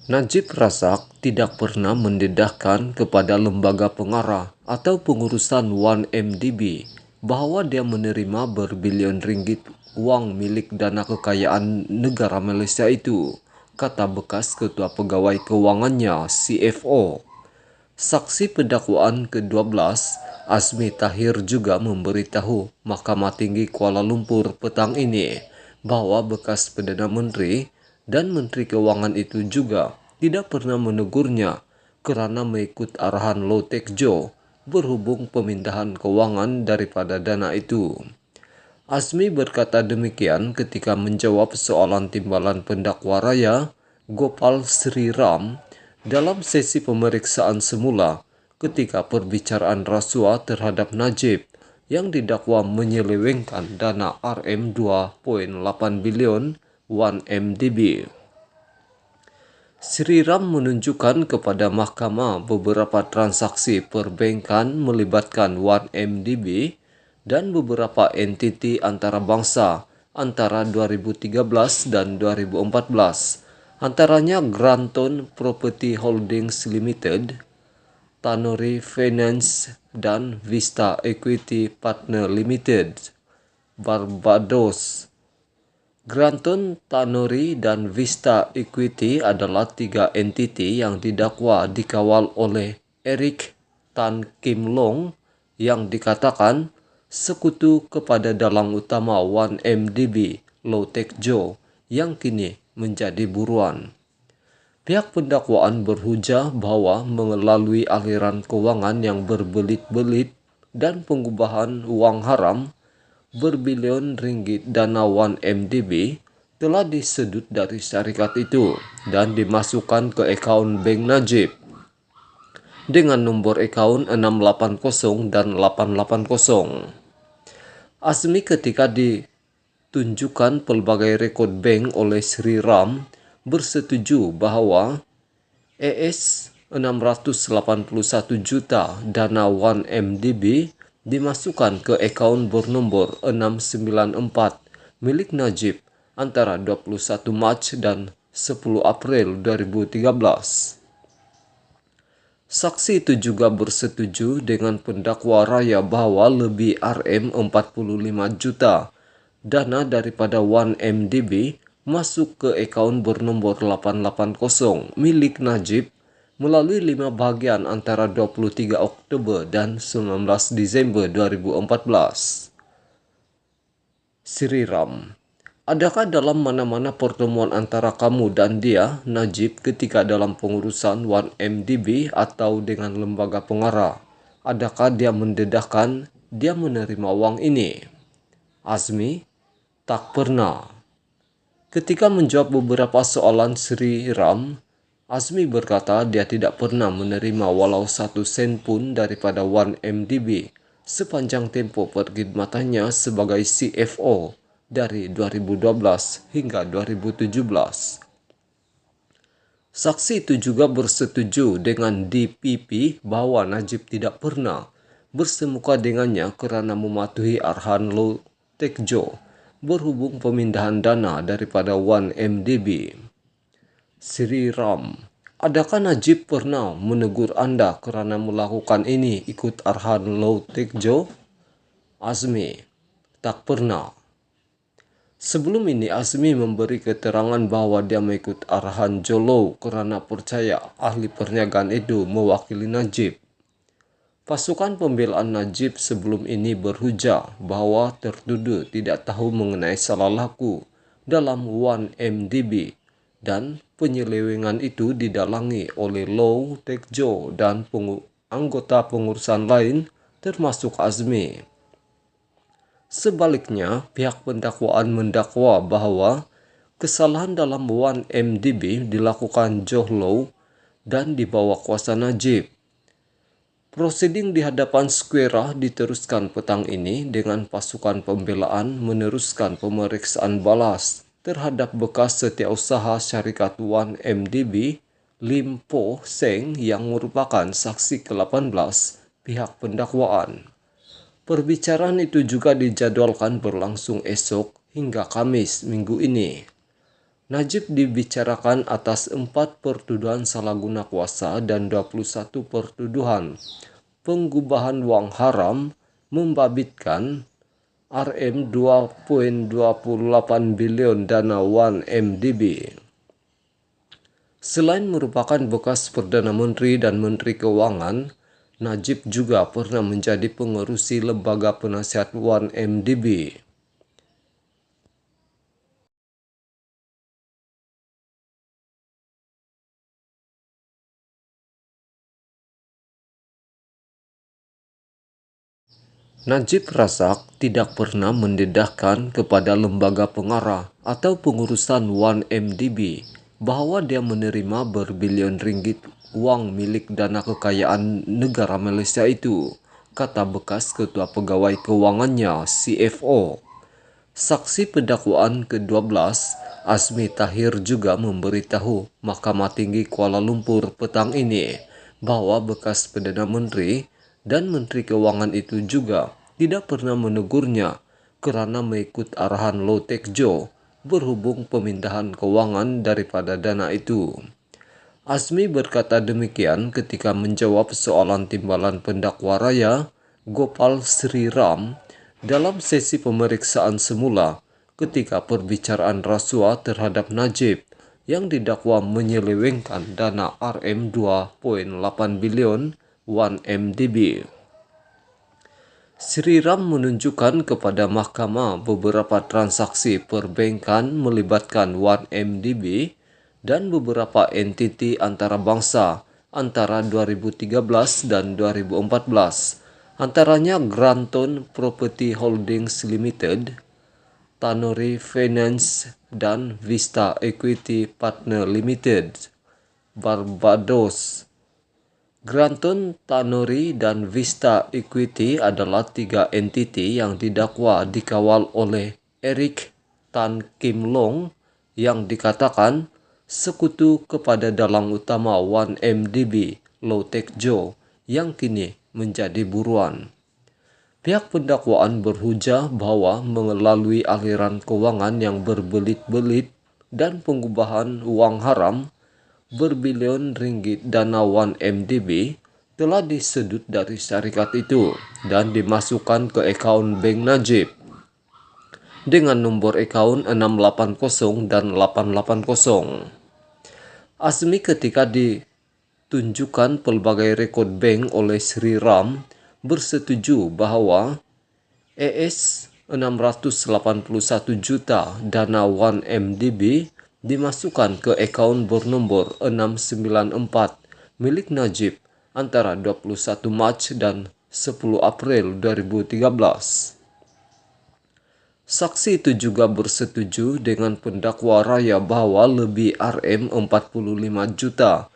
Najib Razak tidak pernah mendedahkan kepada lembaga pengarah atau pengurusan 1MDB bahwa dia menerima berbilion ringgit uang milik dana kekayaan negara Malaysia itu, kata bekas Ketua Pegawai Kewangannya CFO. Saksi pendakwaan ke-12, Azmi Tahir juga memberitahu Mahkamah Tinggi Kuala Lumpur petang ini bahwa bekas Perdana Menteri dan Menteri Keuangan itu juga tidak pernah menegurnya kerana mengikut arahan Low Tech Joe berhubung pemindahan kewangan daripada dana itu. Azmi berkata demikian ketika menjawab soalan timbalan pendakwa raya Gopal Sri Ram dalam sesi pemeriksaan semula ketika perbicaraan rasuah terhadap Najib yang didakwa menyelewengkan dana RM2.8 bilion 1MDB. Sri Ram menunjukkan kepada mahkamah beberapa transaksi perbankan melibatkan 1MDB dan beberapa entiti antarabangsa antara 2013 dan 2014, antaranya Granton Property Holdings Limited, Tanuri Finance, dan Vista Equity Partner Limited, Barbados. Granton, Tanuri, dan Vista Equity adalah tiga entiti yang didakwa dikawal oleh Eric Tan Kim Long yang dikatakan sekutu kepada dalang utama 1MDB, Low Tech Joe, yang kini menjadi buruan. Pihak pendakwaan berhujah bahwa melalui aliran kewangan yang berbelit-belit dan pengubahan uang haram, berbilion ringgit dana 1MDB telah disedut dari syarikat itu dan dimasukkan ke akaun Bank Najib dengan nombor akaun 680 dan 880. Azmi ketika ditunjukkan pelbagai rekod bank oleh Sri Ram bersetuju bahawa AS 681 juta dana 1MDB dimasukkan ke akaun bernombor 694 milik Najib antara 21 Mac dan 10 April 2013. Saksi itu juga bersetuju dengan pendakwa raya bahawa lebih RM45 juta dana daripada 1MDB masuk ke akaun bernombor 880 milik Najib melalui 5 bahagian antara 23 Oktober dan 19 Disember 2014. Sri Ram, adakah dalam mana-mana pertemuan antara kamu dan dia, Najib, ketika dalam pengurusan 1MDB atau dengan lembaga pengarah, adakah dia mendedahkan dia menerima wang ini? Azmi, tak pernah. Ketika menjawab beberapa soalan Sri Ram, Azmi berkata dia tidak pernah menerima walau 1 sen pun daripada 1MDB sepanjang tempoh perkhidmatannya sebagai CFO dari 2012 hingga 2017. Saksi itu juga bersetuju dengan DPP bahawa Najib tidak pernah bersemuka dengannya kerana mematuhi arahan Low Tech Joe berhubung pemindahan dana daripada 1MDB. Sri Ram, adakah Najib pernah menegur anda kerana melakukan ini ikut arahan Low Tech Joe? Azmi, tak pernah. Sebelum ini Azmi memberi keterangan bahawa dia mengikut arahan Joe Low kerana percaya ahli perniagaan itu mewakili Najib. Pasukan pembelaan Najib sebelum ini berhujah bahawa tertuduh tidak tahu mengenai salah laku dalam 1MDB dan penyelewengan itu didalangi oleh Low Tech Joe dan anggota pengurusan lain termasuk Azmi. Sebaliknya, pihak pendakwaan mendakwa bahawa kesalahan dalam 1MDB dilakukan Joe Low dan di bawah kuasa Najib. Prosiding di hadapan Square diteruskan petang ini dengan pasukan pembelaan meneruskan pemeriksaan balas terhadap bekas setiausaha syarikat 1MDB Lim Po Seng yang merupakan saksi ke-18 pihak pendakwaan. Perbicaraan itu juga dijadualkan berlangsung esok hingga Khamis minggu ini. Najib dibicarakan atas 4 pertuduhan salah guna kuasa dan 21 pertuduhan penggubahan uang haram membabitkan Rm2.28 bilion dana 1MDB. Selain merupakan bekas Perdana Menteri dan Menteri Keuangan, Najib juga pernah menjadi pengerusi lembaga penasihat 1MDB. Najib Razak tidak pernah mendedahkan kepada lembaga pengarah atau pengurusan 1MDB bahwa dia menerima berbilion ringgit uang milik dana kekayaan negara Malaysia itu, kata bekas Ketua Pegawai Kewangannya CFO. Saksi pendakwaan ke-12, Azmi Tahir juga memberitahu Mahkamah Tinggi Kuala Lumpur petang ini bahwa bekas Perdana Menteri dan Menteri Keuangan itu juga tidak pernah menegurnya kerana mengikut arahan Low Tech Joe berhubung pemindahan kewangan daripada dana itu. Azmi berkata demikian ketika menjawab soalan timbalan pendakwa raya Gopal Sri Ram dalam sesi pemeriksaan semula ketika perbicaraan rasuah terhadap Najib yang didakwa menyelewengkan dana Rm2.8 bilion 1MDB. Sri Ram menunjukkan kepada mahkamah beberapa transaksi perbankan melibatkan 1MDB dan beberapa entiti antarabangsa antara 2013 dan 2014, antaranya Granton Property Holdings Limited, Tanuri Finance dan Vista Equity Partner Limited, Barbados. Granton, Tanuri, dan Vista Equity adalah 3 entiti yang didakwa dikawal oleh Eric Tan Kim Long yang dikatakan sekutu kepada dalang utama 1MDB, Low Tech Joe, yang kini menjadi buruan. Pihak pendakwaan berhujah bahwa melalui aliran kewangan yang berbelit-belit dan pengubahan wang haram, berbilion ringgit dana 1MDB telah disedut dari syarikat itu dan dimasukkan ke akaun Bank Najib dengan nombor akaun 680 dan 880. Azmi ketika ditunjukkan pelbagai rekod bank oleh Sri Ram bersetuju bahawa AS 681 juta dana 1MDB dimasukkan ke akaun bernombor 694 milik Najib antara 21 Mac dan 10 April 2013. Saksi itu juga bersetuju dengan pendakwa raya bahawa lebih Rm45 juta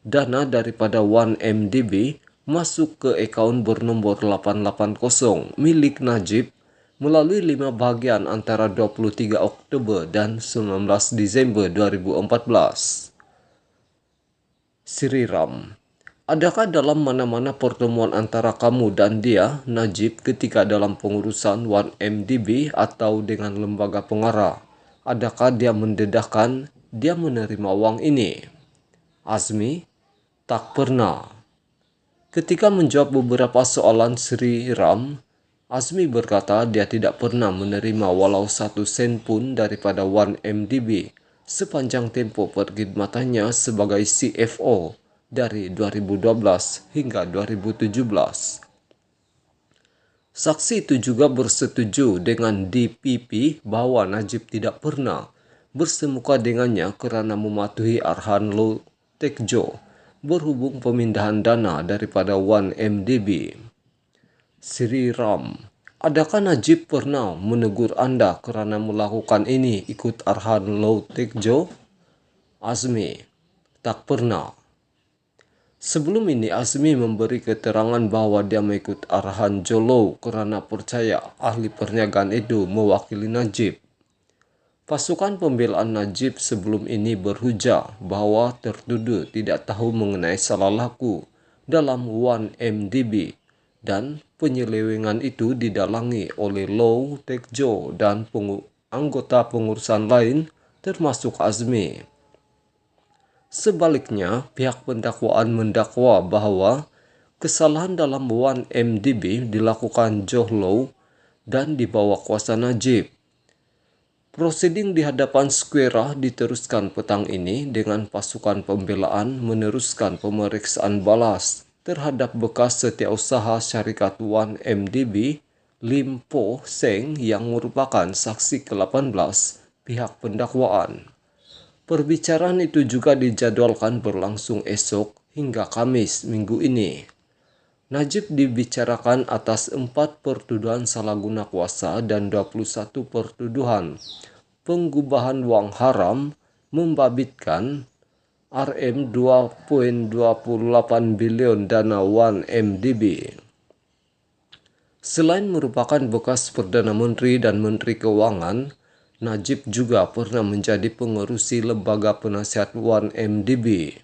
dana daripada 1MDB masuk ke akaun bernombor 880 milik Najib melalui 5 bahagian antara 23 Oktober dan 19 Disember 2014. Sri Ram: adakah dalam mana-mana pertemuan antara kamu dan dia, Najib, ketika dalam pengurusan 1MDB atau dengan lembaga pengarah, adakah dia mendedahkan dia menerima wang ini? Azmi: tak pernah. Ketika menjawab beberapa soalan Sri Ram, Azmi berkata dia tidak pernah menerima walau 1 sen pun daripada 1MDB sepanjang tempoh perkhidmatannya sebagai CFO dari 2012 hingga 2017. Saksi itu juga bersetuju dengan DPP bahawa Najib tidak pernah bersemuka dengannya kerana mematuhi arahan Low Tech Joe berhubung pemindahan dana daripada 1MDB. Sri Ram: adakah Najib pernah menegur anda kerana melakukan ini ikut arahan Low Tech Joe? Azmi: tak pernah. Sebelum ini, Azmi memberi keterangan bahawa dia mengikut arahan Joe Low kerana percaya ahli perniagaan itu mewakili Najib. Pasukan pembelaan Najib sebelum ini berhujah bahawa tertuduh tidak tahu mengenai salah laku dalam 1MDB dan penyelewengan itu didalangi oleh Low Tech Joe dan anggota pengurusan lain termasuk Azmi. Sebaliknya, pihak pendakwaan mendakwa bahwa kesalahan dalam 1MDB dilakukan Johlow dan di bawah kuasa Najib. Prosiding di hadapan Square diteruskan petang ini dengan pasukan pembelaan meneruskan pemeriksaan balas terhadap bekas setiausaha syarikat 1MDB, Lim Po Seng yang merupakan saksi ke-18 pihak pendakwaan. Perbicaraan itu juga dijadwalkan berlangsung esok hingga Kamis minggu ini. Najib dibicarakan atas 4 pertuduhan salah guna kuasa dan 21 pertuduhan penggubahan uang haram membabitkan Rm 2.28 bilion dana 1MDB. Selain merupakan bekas Perdana Menteri dan Menteri Keuangan, Najib juga pernah menjadi pengerusi lembaga penasihat 1MDB.